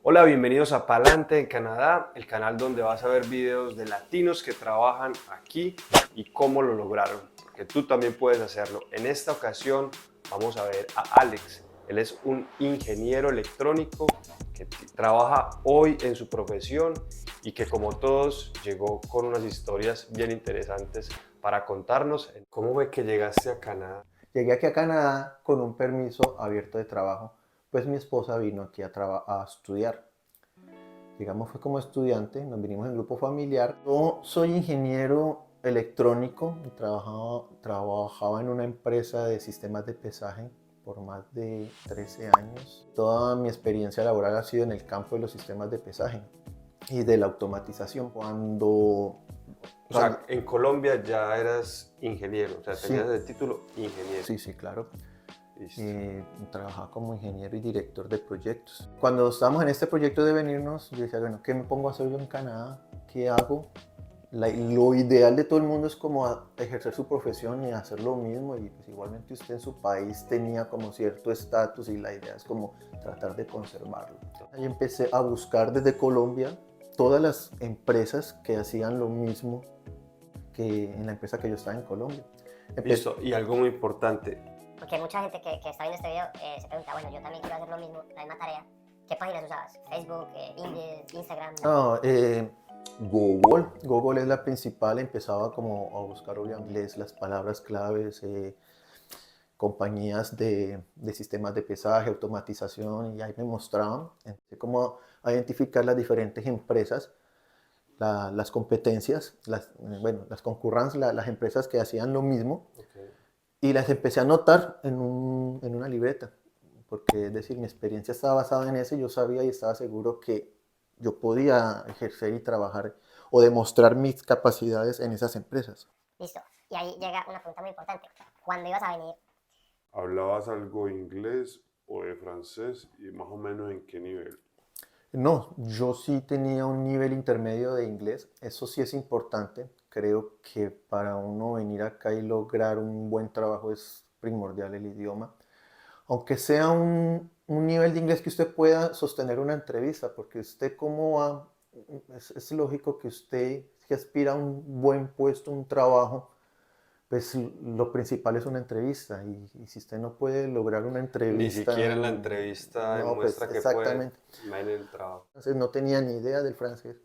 Hola, bienvenidos a Palante en Canadá, el canal donde vas a ver videos de latinos que trabajan aquí y cómo lo lograron, porque tú también puedes hacerlo. En esta ocasión vamos a ver a Alex. Él es un ingeniero electrónico que trabaja hoy en su profesión y que, como todos, llegó con unas historias bien interesantes para contarnos. ¿Cómo fue que llegaste a Canadá? Llegué aquí a Canadá con un permiso abierto de trabajo, pues mi esposa vino aquí a estudiar. Llegamos fue como estudiante, nos vinimos en grupo familiar. Yo soy ingeniero electrónico y trabajaba en una empresa de sistemas de pesaje por más de 13 años. Toda mi experiencia laboral ha sido en el campo de los sistemas de pesaje y de la automatización. O sea, en Colombia ya eras ingeniero, o sea, Sí, tenías el título ingeniero. sí, claro. Listo. Trabajaba como ingeniero y director de proyectos. Cuando estábamos en este proyecto de venirnos, yo decía, bueno, ¿qué me pongo a hacer yo en Canadá? ¿Qué hago? Lo ideal de todo el mundo es como ejercer su profesión y hacer lo mismo, y pues igualmente usted en su país tenía como cierto estatus y la idea es como tratar de conservarlo. Ahí empecé a buscar desde Colombia todas las empresas que hacían lo mismo que en la empresa que yo estaba en Colombia. Listo, y algo muy importante. Porque mucha gente que está viendo este video se pregunta, bueno, yo también quiero hacer lo mismo, la misma tarea. ¿Qué páginas usabas? ¿Facebook, Indeed, Instagram? No, Google es la principal. Empezaba como a buscar obviamente inglés, las palabras claves, compañías de sistemas de pesaje, automatización, y ahí me mostraban. Empecé como a identificar las diferentes empresas, las competencias, bueno, las concurrentes, las empresas que hacían lo mismo, Okay. y las empecé a anotar en una libreta, porque es decir, mi experiencia estaba basada en eso y yo sabía y estaba seguro que yo podía ejercer y trabajar o demostrar mis capacidades en esas empresas. Listo. Y ahí llega una pregunta muy importante. ¿Cuándo ibas a venir? ¿Hablabas algo de inglés o de francés y más o menos en qué nivel? No, yo sí tenía un nivel intermedio de inglés, eso sí es importante. Creo que para uno venir acá y lograr un buen trabajo es primordial el idioma. Aunque sea un nivel de inglés que usted pueda sostener una entrevista, porque usted cómo va, es lógico que usted, si aspira a un buen puesto, un trabajo, pues lo principal es una entrevista, y si usted no puede lograr una Ni siquiera entrevista, en la entrevista no, pues demuestra que puede, exactamente. en el trabajo. Entonces no tenía ni idea del francés.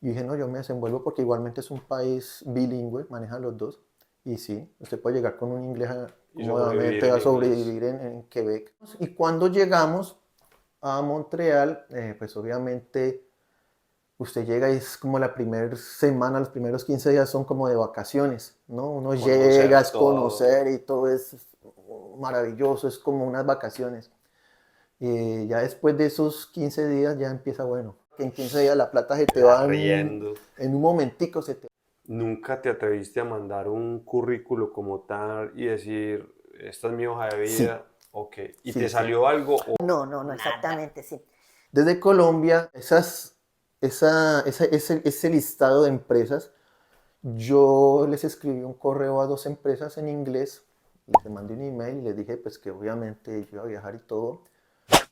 Y dije, no, yo me desenvuelvo porque igualmente es un país bilingüe, maneja los dos. Y sí, usted puede llegar con un inglés Y sobrevivir cómodamente en a inglés. sobrevivir en Quebec. Y cuando llegamos a Montreal, pues obviamente usted llega y es como la primera semana, los primeros 15 días son como de vacaciones, ¿no? Uno llega, Conocer es todo. conocer y todo es maravilloso, es como unas vacaciones. Y ya después de esos 15 días ya empieza, bueno, que en 15 días la plata se te El va arriendo. en un momentico, se te... ¿Nunca te atreviste a mandar un currículo como tal y decir, esta es mi hoja de Sí, vida? Ok. ¿Y te sí, sí. salió algo o No, no, no, Nada. exactamente, sí. Desde Colombia, ese listado de empresas, yo les escribí un correo a dos empresas en inglés, les mandé un email y les dije pues que obviamente yo iba a viajar y todo,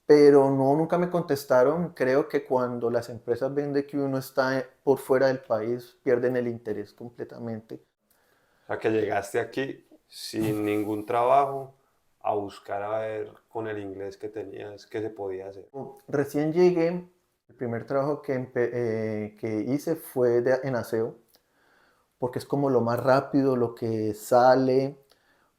pero no, nunca me contestaron. Creo que cuando las empresas ven de que uno está por fuera del país, pierden el interés completamente. sea, que llegaste aquí sin ningún trabajo a buscar a ver con el inglés que tenías qué se podía hacer? Recién llegué, el primer trabajo que hice fue en aseo, porque es como lo más rápido, lo que sale,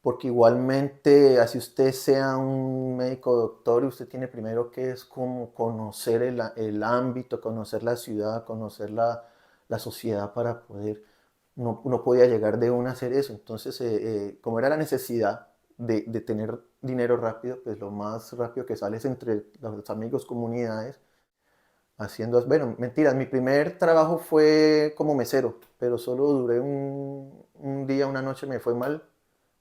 porque igualmente, así usted sea un médico doctor, usted tiene primero que es como conocer el ámbito, conocer la ciudad, conocer la sociedad para poder, no podía llegar de una a hacer eso. Entonces, como era la necesidad de tener dinero rápido, pues lo más rápido que sale es entre los amigos, comunidades, haciendo, bueno, mentiras, mi primer trabajo fue como mesero, pero solo duré un día, una noche me fue mal.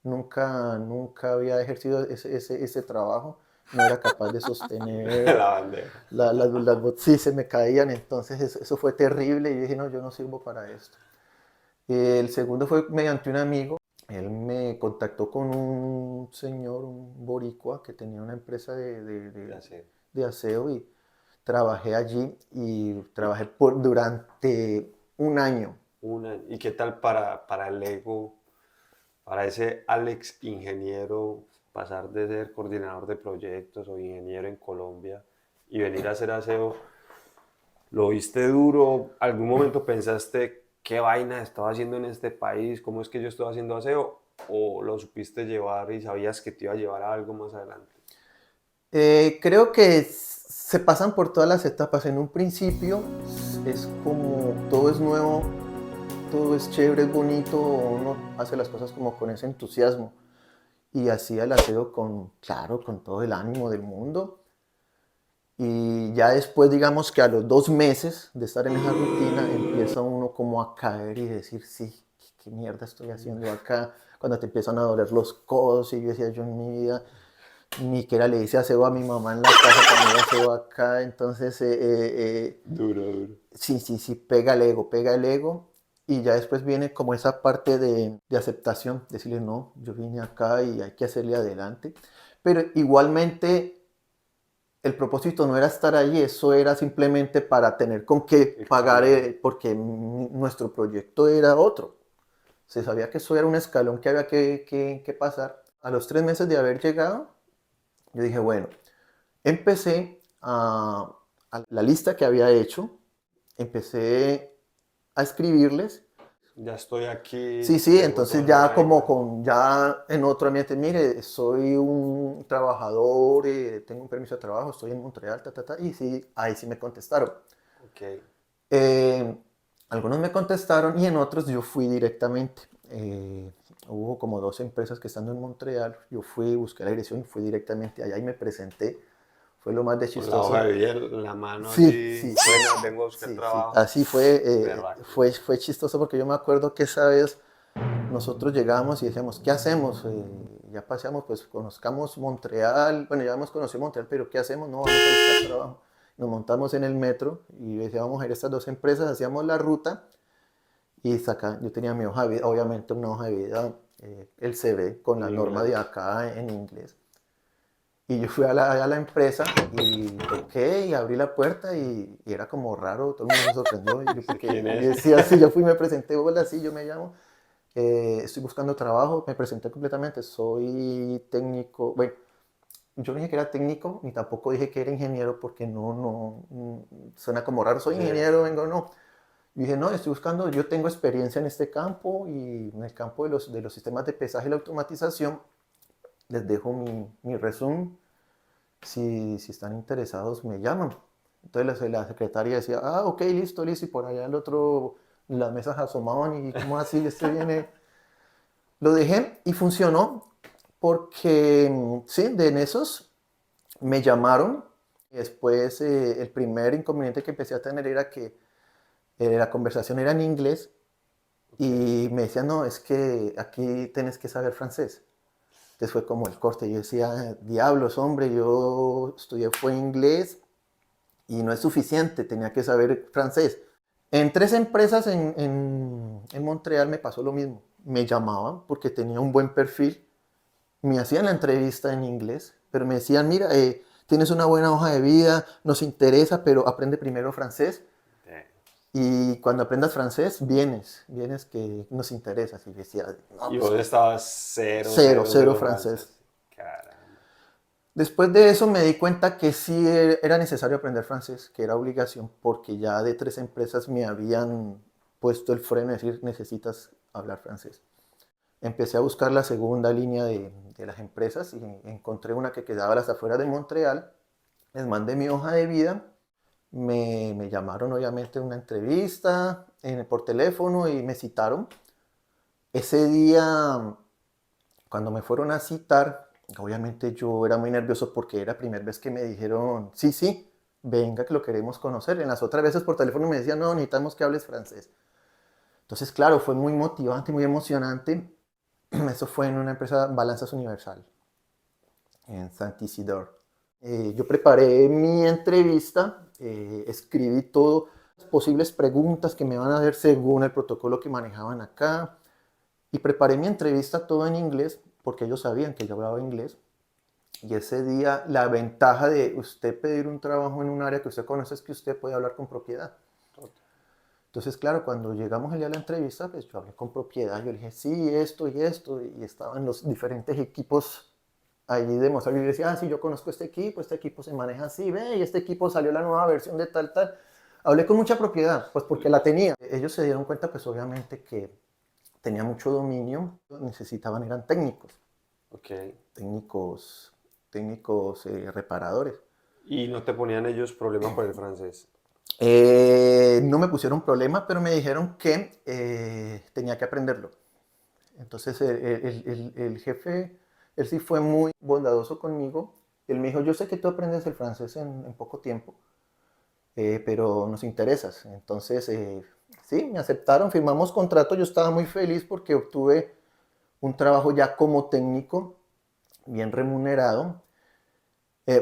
Nunca había ejercido ese trabajo, no era capaz de sostener, La bandeja. sí se me caían, entonces eso fue terrible y yo dije, no, yo no sirvo para esto. El segundo fue mediante un amigo, él me contactó con un señor, un boricua, que tenía una empresa Ya sé. de aseo, y trabajé allí y trabajé durante un año. ¿Y qué tal para el ego, para ese Alex ingeniero, pasar de ser coordinador de proyectos o ingeniero en Colombia y venir a hacer aseo? ¿Lo viste duro? ¿Algún momento pensaste qué vaina estaba haciendo en este país? ¿Cómo es que yo estoy haciendo aseo? ¿O lo supiste llevar y sabías que te iba a llevar a algo más adelante? Creo que se pasan por todas las etapas. En un principio es como todo es nuevo, todo es chévere, es bonito, uno hace las cosas como con ese entusiasmo y hacía el aseo con, claro, con todo el ánimo del mundo. Y ya después, digamos que a los 2 meses de estar en esa rutina, empieza uno como a caer y decir, sí, ¿qué mierda estoy haciendo acá? Cuando te empiezan a doler los codos y yo decía, yo en mi vida ni que era le hice aseo a mi mamá en la casa cuando ella aseo acá, entonces Duro, duro. sí, sí, sí, pega el ego y ya después viene como esa parte de aceptación, decirle no, yo vine acá y hay que hacerle adelante, pero igualmente el propósito no era estar allí, eso era simplemente para tener con qué pagar, porque nuestro proyecto era otro. Se sabía que eso era un escalón que había que pasar. A los 3 meses de haber llegado, yo dije, bueno, empecé a la lista que había hecho, empecé a escribirles. Ya estoy aquí, Sí, sí, tengo entonces todas las ya como reglas. con, ya en otro ambiente, mire, soy un trabajador, tengo un permiso de trabajo, estoy en Montreal, y sí, ahí sí me contestaron. Ok. Eh, Algunos me contestaron y en otros yo fui directamente. Hubo como 2 empresas que estando en Montreal, yo fui, busqué la dirección y fui directamente allá y me presenté. Fue lo más de Con la hoja chistoso. de vida en la mano Sí, así, sí, sí, bueno, vengo a buscar sí, sí. trabajo. Así fue, Berraco. fue chistoso porque yo me acuerdo que esa vez nosotros llegamos y decíamos, ¿qué hacemos? Ya paseamos, pues conozcamos Montreal, bueno, ya hemos conocido Montreal, pero ¿qué hacemos? No, vamos a buscar trabajo. Nos montamos en el metro y decíamos a ir a estas 2 empresas, hacíamos la ruta y yo tenía mi hoja de vida, obviamente una hoja de vida, el CV con la En norma de inglés. acá en inglés. Y yo fui a la empresa y toqué y abrí la puerta y era como raro, todo el mundo se sorprendió. Y yo, ¿Sé porque quién yo es? decía, sí, yo fui, me presenté, hola, sí, yo me llamo, estoy buscando trabajo, me presenté completamente, soy técnico, bueno, yo no dije que era técnico, ni tampoco dije que era ingeniero, porque suena como raro, soy Sí. ingeniero, vengo, no. Yo dije, no, estoy buscando, yo tengo experiencia en este campo y en el campo de los sistemas de pesaje y la automatización, les dejo mi resumen, si están interesados me llaman. Entonces la secretaria decía, ah, ok, listo, listo, y por allá el otro, las mesas asomaban y cómo así, este viene. Lo dejé y funcionó porque, sí, en esos me llamaron. Y después el primer inconveniente que empecé a tener era que la conversación era en inglés Ok. y me decían, no, es que aquí tienes que saber francés. Entonces fue como el corte. Yo decía, diablos, hombre, yo estudié fue inglés y no es suficiente, tenía que saber francés. En 3 empresas en Montreal me pasó lo mismo. Me llamaban porque tenía un buen perfil, me hacían la entrevista en inglés, pero me decían, mira, tienes una buena hoja de vida, nos interesa, pero aprende primero francés Damn. y cuando aprendas francés, vienes que nos interesa. Y yo decía, no, Y pues vos estabas cero, cero, cero, cero cero francés. francés. Caramba. Después de eso me di cuenta que sí era necesario aprender francés, que era obligación, porque ya de 3 empresas me habían puesto el freno, es decir, necesitas hablar francés. Empecé a buscar la segunda línea de las empresas y encontré una que quedaba a las afueras de Montreal. Les mandé mi hoja de vida, me llamaron obviamente a una entrevista por teléfono y me citaron. Ese día, cuando me fueron a citar, obviamente yo era muy nervioso porque era la primera vez que me dijeron, sí, sí, venga que lo queremos conocer. En las otras veces por teléfono me decían, no, necesitamos que hables francés. Entonces, claro, fue muy motivante, muy emocionante. Eso fue en una empresa Balanzas Universal, en Saint-Isidore. Yo preparé mi entrevista, escribí todo, las posibles preguntas que me van a hacer según el protocolo que manejaban acá, y preparé mi entrevista todo en inglés, porque ellos sabían que yo hablaba inglés. Y ese día la ventaja de usted pedir un trabajo en un área que usted conoce es que usted puede hablar con propiedad. Entonces, claro, cuando llegamos el día de la entrevista, pues yo hablé con propiedad, yo le dije, sí, esto y esto, y estaban los diferentes equipos allí demostrando, y yo decía, ah, sí, yo conozco este equipo se maneja así, ve, y este equipo salió la nueva versión de tal, tal. Hablé con mucha propiedad, pues porque la tenía. Ellos se dieron cuenta, pues obviamente que tenía mucho dominio, necesitaban, eran técnicos, Ok. técnicos reparadores. ¿Y no te ponían ellos problema por el francés? No me pusieron problema, pero me dijeron que tenía que aprenderlo. Entonces el jefe, él sí fue muy bondadoso conmigo. Él me dijo, yo sé que tú aprendes el francés en poco tiempo, pero nos interesas. Entonces, sí, me aceptaron, firmamos contrato. Yo estaba muy feliz porque obtuve un trabajo ya como técnico, bien remunerado.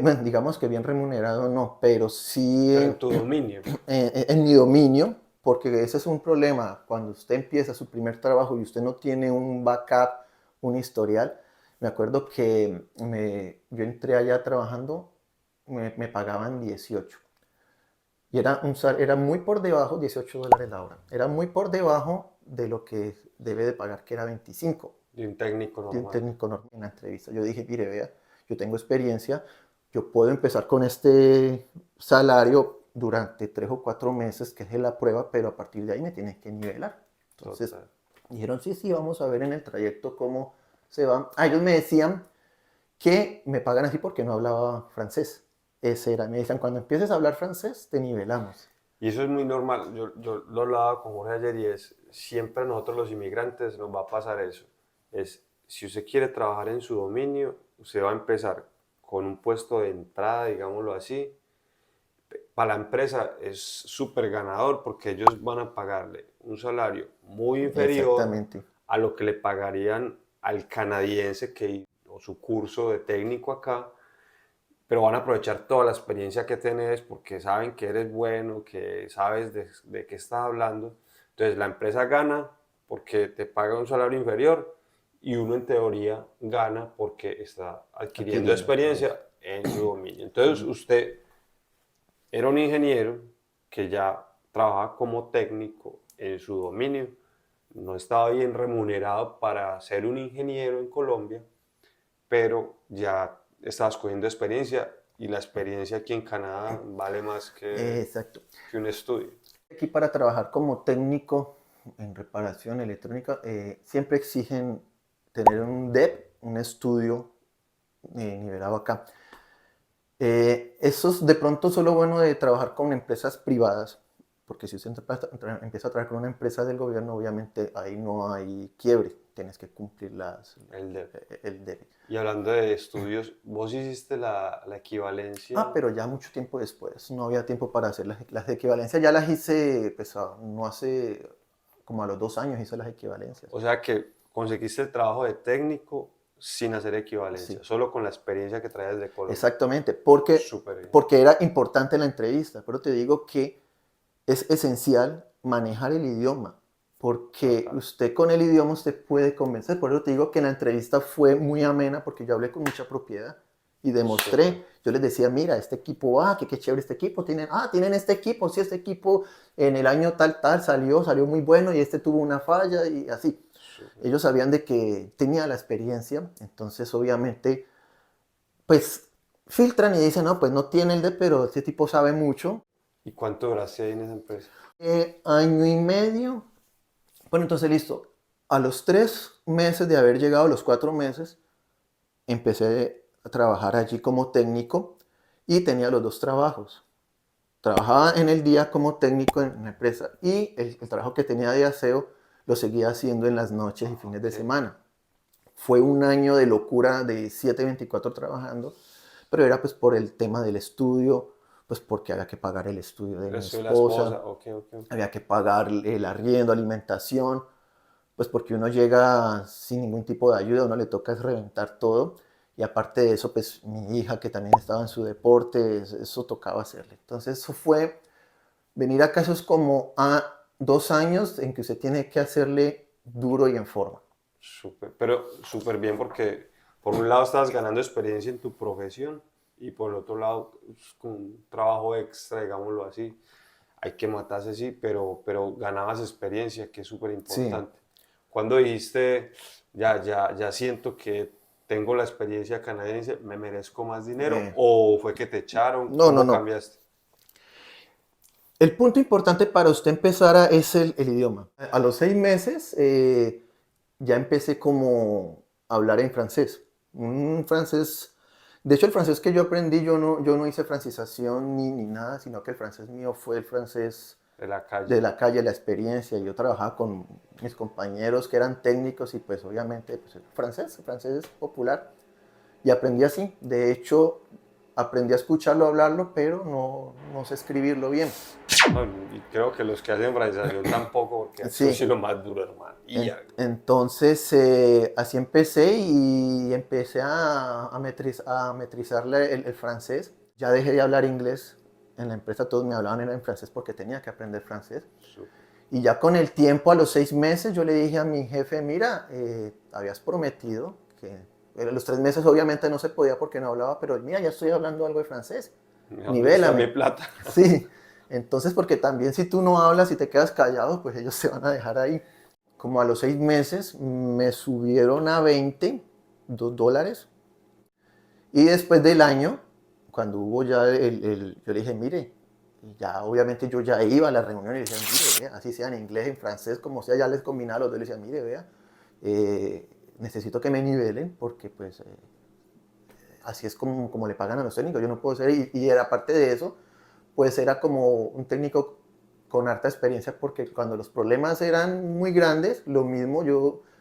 Bueno, digamos que bien remunerado no, pero sí Pero en tu dominio. en mi dominio, porque ese es un problema cuando usted empieza su primer trabajo y usted no tiene un backup, un historial. Me acuerdo que yo entré allá trabajando, me pagaban 18 y era muy por debajo, $18 la hora, era muy por debajo de lo que debe de pagar, que era 25 De un técnico de un normal. técnico normal en la entrevista. Yo dije, mire, vea, yo tengo experiencia, yo puedo empezar con este salario durante 3 o 4 meses, que es la prueba, pero a partir de ahí me tienes que nivelar. Entonces, Total. dijeron, sí, sí, vamos a ver en el trayecto cómo se va. Ah, ellos me decían que me pagan así porque no hablaba francés. Ese era, me decían, cuando empieces a hablar francés, te nivelamos. Y eso es muy normal. Yo lo hablaba con Jorge ayer y es, siempre a nosotros los inmigrantes nos va a pasar eso. Es, si usted quiere trabajar en su dominio, usted va a empezar con un puesto de entrada, digámoslo así. Para la empresa es súper ganador porque ellos van a pagarle un salario muy inferior Exactamente. a lo que le pagarían al canadiense que hizo su curso de técnico acá, pero van a aprovechar toda la experiencia que tenés porque saben que eres bueno, que sabes de qué estás hablando. Entonces la empresa gana porque te paga un salario inferior y uno en teoría gana porque está adquiriendo Adquiriendo experiencia. experiencia en su dominio. Entonces usted era un ingeniero que ya trabajaba como técnico en su dominio, no estaba bien remunerado para ser un ingeniero en Colombia, pero ya estabas cogiendo experiencia y la experiencia aquí en Canadá vale más Exacto. que un estudio. Aquí para trabajar como técnico en reparación electrónica, siempre exigen tener un DEP, un estudio nivelado acá. Eso es de pronto solo bueno de trabajar con empresas privadas, porque si usted empieza a trabajar con una empresa del gobierno, obviamente ahí no hay quiebre, tienes que cumplir El de- el DEP. Y hablando de estudios, vos hiciste la equivalencia. Pero ya mucho tiempo después, no había tiempo para hacer las equivalencias, ya las hice, pues no hace, como a los 2 años hice las equivalencias. O sea que conseguiste el trabajo de técnico sin hacer equivalencia, Sí. solo con la experiencia que traías de Colombia. Exactamente, Súper bien. porque era importante la entrevista, pero te digo que es esencial manejar el idioma, porque Total. usted con el idioma usted puede convencer, por eso te digo que la entrevista fue muy amena, porque yo hablé con mucha propiedad y demostré, Súper. yo les decía, mira, este equipo, que qué chévere este equipo, tienen este equipo, sí, este equipo en el año tal salió muy bueno y este tuvo una falla y así. Súper. Ellos sabían de que tenía la experiencia, entonces obviamente, pues filtran y dicen, no, pues no tiene el de, pero este tipo sabe mucho. ¿Y cuánto duraste ahí en esa empresa? Año y medio. Bueno, entonces listo. A los 3 meses de haber llegado, los 4 meses, empecé a trabajar allí como técnico y tenía los dos trabajos. Trabajaba en el día como técnico en la empresa y el trabajo que tenía de aseo lo seguía haciendo en las noches y fines de Ok. semana. Fue un año de locura de 7/24 trabajando, pero era pues por el tema del estudio, pues porque había que pagar el estudio de mi Soy la esposa, esposa, ok, ok. había que pagar el arriendo, alimentación, pues porque uno llega sin ningún tipo de ayuda, uno le toca es reventar todo. Y aparte de eso, pues mi hija que también estaba en su deporte, eso tocaba hacerle. Entonces eso fue, venir acá eso es como a 2 años en que usted tiene que hacerle duro y en forma. Súper, pero súper bien porque por un lado estabas ganando experiencia en tu profesión y por el otro lado, pues, con un trabajo extra, digámoslo así, hay que matarse, sí, pero ganabas experiencia, que es súper Sí. importante. Cuando dijiste, ya siento que tengo la experiencia canadiense, ¿me merezco más dinero? Eh, ¿O fue que te echaron? no, no, ¿Cómo no. cambiaste? El punto importante para usted empezar es el idioma. A los 6 meses ya empecé como a hablar en francés. Un francés, de hecho el francés que yo aprendí, yo no hice francización ni nada, sino que el francés mío fue el francés De la de calle. la calle, la experiencia. Yo trabajaba con mis compañeros que eran técnicos y pues obviamente pues, el francés popular. Y aprendí así. De hecho, aprendí a escucharlo, a hablarlo, pero no sé escribirlo bien. No, y creo que los que hacen francización tampoco, porque eso sí Sí, es lo más duro, hermano. Y ya. entonces así empecé y empecé a metrizar el francés. Ya dejé de hablar inglés. En la empresa todos me hablaban en francés porque tenía que aprender francés. Súper. Y ya con el tiempo, a los 6 meses, yo le dije a mi jefe, mira, habías prometido que a los 3 meses obviamente no se podía porque no hablaba, pero mira, ya estoy hablando algo de francés, ¿Dónde está mi nivélame. plata? Sí, entonces porque también si tú no hablas y te quedas callado, pues ellos se van a dejar ahí. Como a los 6 meses me subieron a 20, $2. Y después del año, cuando hubo ya yo le dije, mire, y ya obviamente yo ya iba a la reunión y le decía, mire, vea, así sea en inglés, en francés, como sea, ya les combinaba los dos, le decía, mire, vea, necesito que me nivelen porque pues así es como le pagan a los técnicos, yo no puedo ser, y era parte de eso, pues era como un técnico con harta experiencia porque cuando los problemas eran muy grandes, lo mismo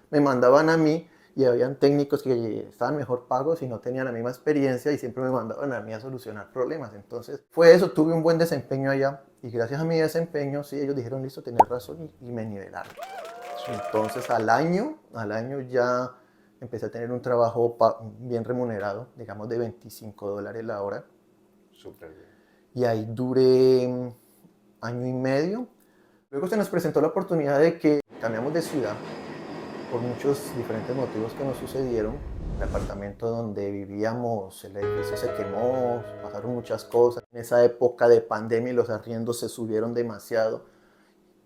me mandaban a mí y habían técnicos que estaban mejor pagos y no tenían la misma experiencia y siempre me mandaban a mí a solucionar problemas. Entonces fue eso, tuve un buen desempeño allá y gracias a mi desempeño, sí, ellos dijeron, listo, tenés razón y me nivelaron. Entonces al año ya empecé a tener un trabajo bien remunerado, digamos de $25 la hora. Súper bien. Y ahí duré año y medio. Luego se nos presentó la oportunidad de que cambiamos de ciudad por muchos diferentes motivos que nos sucedieron. El apartamento donde vivíamos, el edificio se quemó, pasaron muchas cosas. En esa época de pandemia los arriendos se subieron demasiado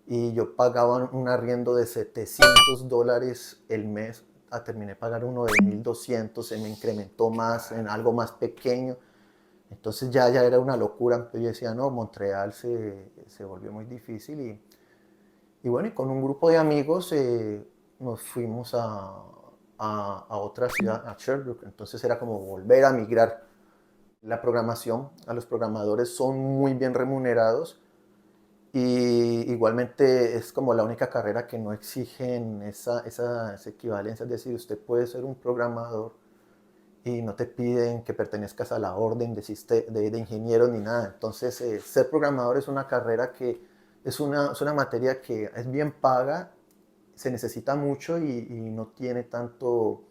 y yo pagaba un arriendo de $700 el mes. Terminé de pagar uno de 1.200, se me incrementó más en algo más pequeño. Entonces ya era una locura. Entonces yo decía, no, Montreal se volvió muy difícil y bueno, y con un grupo de amigos nos fuimos a otra ciudad, a Sherbrooke. Entonces era como volver a migrar. La programación, a los programadores son muy bien remunerados y igualmente es como la única carrera que no exigen esa equivalencia. Es decir, usted puede ser un programador y no te piden que pertenezcas a la orden de ingeniero ni nada. Entonces, ser programador es una carrera que es una materia que es bien paga, se necesita mucho y no tiene tanto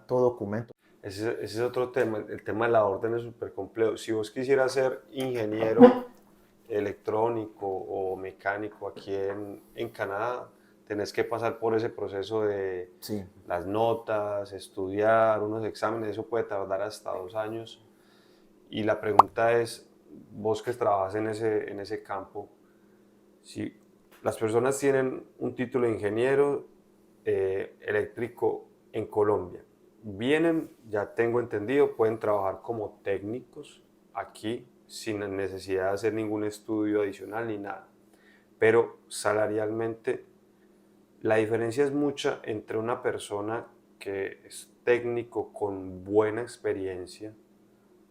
documento. Ese es otro tema. El tema de la orden es súper complejo. Si vos quisieras ser ingeniero electrónico o mecánico aquí en Canadá, tenés que pasar por ese proceso de Sí. las notas, estudiar, unos exámenes, eso puede tardar hasta 2 años. Y la pregunta es, vos que trabajas en ese campo, si las personas tienen un título de ingeniero eléctrico en Colombia, vienen, ya tengo entendido, pueden trabajar como técnicos aquí sin necesidad de hacer ningún estudio adicional ni nada. Pero salarialmente la diferencia es mucha entre una persona que es técnico con buena experiencia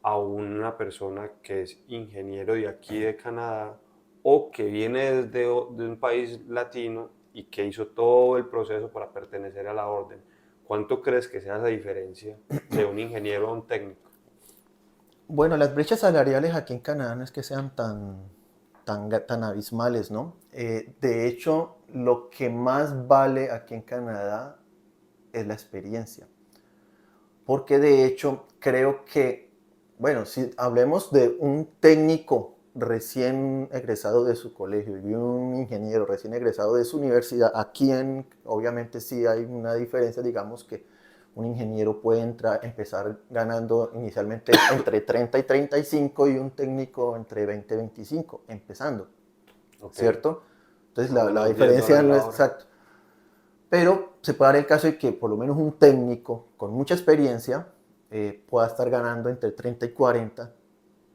a una persona que es ingeniero de aquí de Canadá o que viene de un país latino y que hizo todo el proceso para pertenecer a la orden. ¿Cuánto crees que sea esa diferencia de un ingeniero a un técnico? Bueno, las brechas salariales aquí en Canadá no es que sean tan abismales, ¿no? De hecho, lo que más vale aquí en Canadá es la experiencia. Porque de hecho creo que, bueno, si hablemos de un técnico recién egresado de su colegio y un ingeniero recién egresado de su universidad, obviamente sí hay una diferencia, digamos que Un ingeniero puede empezar ganando inicialmente entre 30 y 35 y un técnico entre 20 y 25, empezando, Ok. ¿cierto? Entonces Como la unos diferencia $10 no la es hora. exacta. Pero se puede dar el caso de que por lo menos un técnico con mucha experiencia pueda estar ganando entre 30 y 40,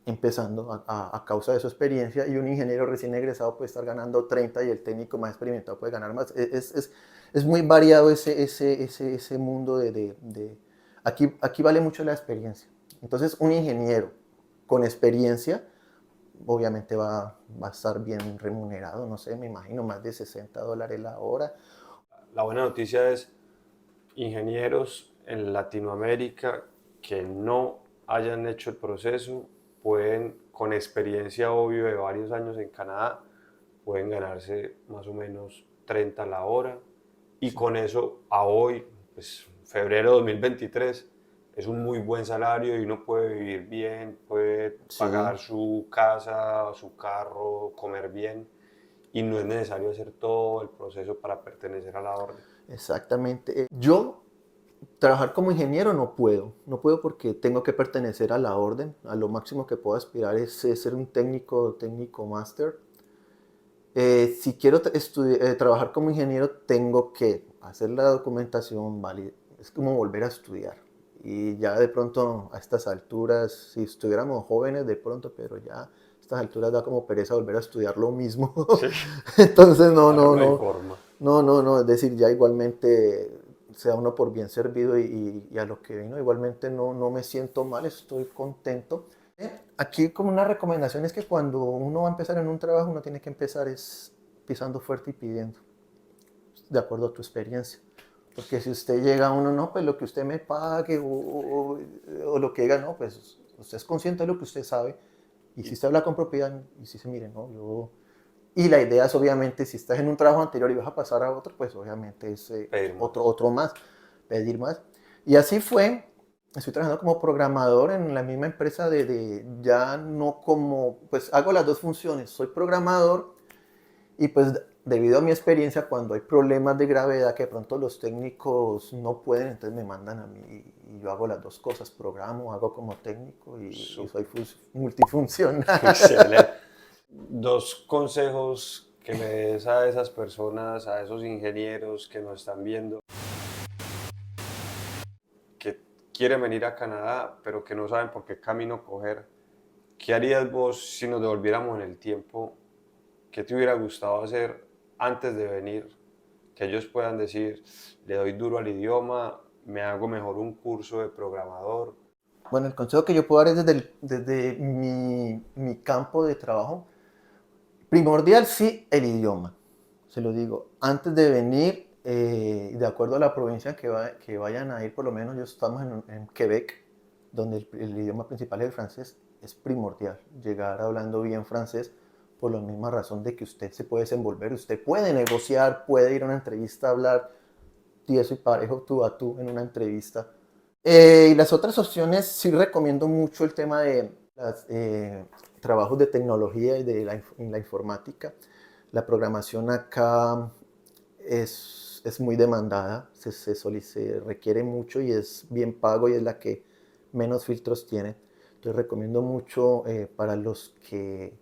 empezando a causa de su experiencia, y un ingeniero recién egresado puede estar ganando 30 y el técnico más experimentado puede ganar más. Es muy variado ese mundo aquí vale mucho la experiencia. Entonces un ingeniero con experiencia obviamente va a estar bien remunerado, no sé, me imagino más de $60 la hora. La buena noticia es ingenieros en Latinoamérica que no hayan hecho el proceso pueden, con experiencia obvio de varios años en Canadá, pueden ganarse más o menos 30 la hora y con eso a hoy, pues febrero de 2023, es un muy buen salario y uno puede vivir bien, puede Sí, pagar su casa, su carro, comer bien y no es necesario hacer todo el proceso para pertenecer a la orden. exactamente. Yo trabajar como ingeniero no puedo porque tengo que pertenecer a la orden. A lo máximo que puedo aspirar es ser un técnico máster. Si quiero trabajar como ingeniero, tengo que hacer la documentación válida. Es como volver a estudiar. Y ya de pronto a estas alturas, si estuviéramos jóvenes de pronto, pero ya a estas alturas da como pereza volver a estudiar lo mismo. Sí, Entonces ahora no hay forma. no, es decir, ya igualmente sea uno por bien servido y a lo que vino, igualmente no me siento mal, estoy contento. Aquí como una recomendación es que cuando uno va a empezar en un trabajo, uno tiene que empezar es pisando fuerte y pidiendo, de acuerdo a tu experiencia. Porque si usted llega a uno, no, pues lo que usted me pague o lo que diga, no, pues usted es consciente de lo que usted sabe y si Y usted habla con propiedad y si se mire, no, yo... Y la idea es obviamente, si estás en un trabajo anterior y vas a pasar a otro, pues obviamente es pedir más. otro más, pedir más. Y así fue, estoy trabajando como programador en la misma empresa ya no como, pues hago las dos funciones, soy programador y pues debido a mi experiencia cuando hay problemas de gravedad que de pronto los técnicos no pueden, entonces me mandan a mí y yo hago las dos cosas, programo, hago como técnico y soy multifuncional. Excelente. Dos consejos que le des a esas personas, a esos ingenieros que nos están viendo, que quieren venir a Canadá, pero que no saben por qué camino coger. ¿Qué harías vos si nos devolviéramos en el tiempo? ¿Qué te hubiera gustado hacer antes de venir? Que ellos puedan decir, le doy duro al idioma, me hago mejor un curso de programador. Bueno, el consejo que yo puedo dar es desde mi campo de trabajo. Primordial, sí, el idioma. Se lo digo. Antes de venir, de acuerdo a la provincia que vayan a ir, por lo menos yo estamos en Quebec, donde el idioma principal es el francés, es primordial llegar hablando bien francés por la misma razón de que usted se puede desenvolver, usted puede negociar, puede ir a una entrevista a hablar tieso y parejo tú a tú en una entrevista. Y las otras opciones, sí recomiendo mucho el tema de los trabajos de tecnología y de la informática. La programación acá es muy demandada, se requiere mucho y es bien pago y es la que menos filtros tiene. Entonces recomiendo mucho para los que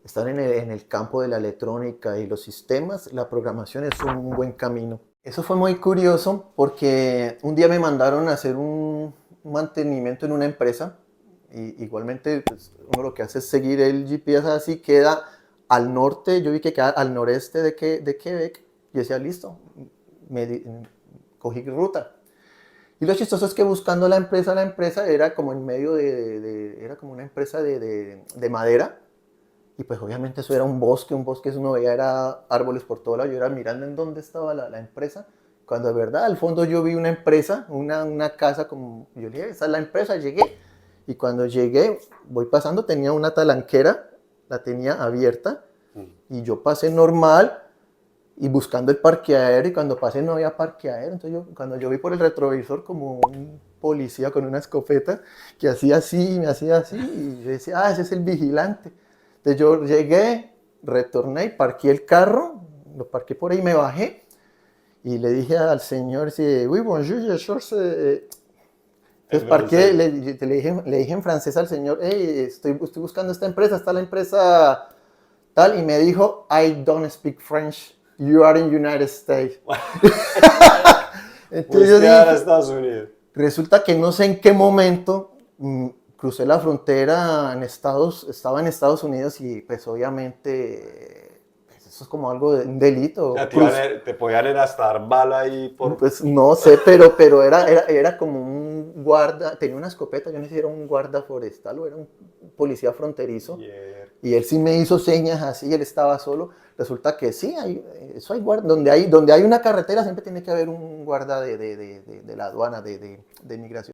están en el campo de la electrónica y los sistemas, la programación es un buen camino. Eso fue muy curioso porque un día me mandaron a hacer un mantenimiento en una empresa y igualmente pues, uno lo que hace es seguir el GPS así, queda al norte, yo vi que queda al noreste de Quebec y decía listo, me cogí ruta. Y lo chistoso es que buscando la empresa era como en medio era como una empresa de madera y pues obviamente eso era un bosque, eso uno veía era árboles por todo lado, yo era mirando en dónde estaba la empresa, cuando de verdad al fondo yo vi una empresa, una casa como, yo le dije, esa es la empresa, llegué, y cuando llegué, voy pasando, tenía una talanquera, la tenía abierta, y yo pasé normal, y buscando el parqueadero, y cuando pasé no había parqueadero, entonces cuando yo vi por el retrovisor como un policía con una escopeta, que hacía así, me hacía así, y yo decía, ese es el vigilante. Entonces yo llegué, retorné y parqué el carro, lo parqué por ahí, me bajé Y le dije al señor, sí, oui, bonjour, je cherche, entonces En parqué, francés. le dije en francés al señor, hey, estoy buscando esta empresa, está la empresa tal, y me dijo, I don't speak French, you are in United States. Entonces yo Fuiste a dije, Estados Unidos. resulta que no sé en qué momento crucé la frontera estaba en Estados Unidos y pues obviamente pues, eso es como algo de un delito. O sea, te podían ir hasta dar bala ahí por... Pues no sé, pero era como un guarda, tenía una escopeta, yo no sé si era un guarda forestal o era un policía fronterizo. Yeah. Y él sí me hizo señas así, él estaba solo. Resulta que sí, eso hay guarda, donde hay una carretera siempre tiene que haber un guarda de la aduana, de migración.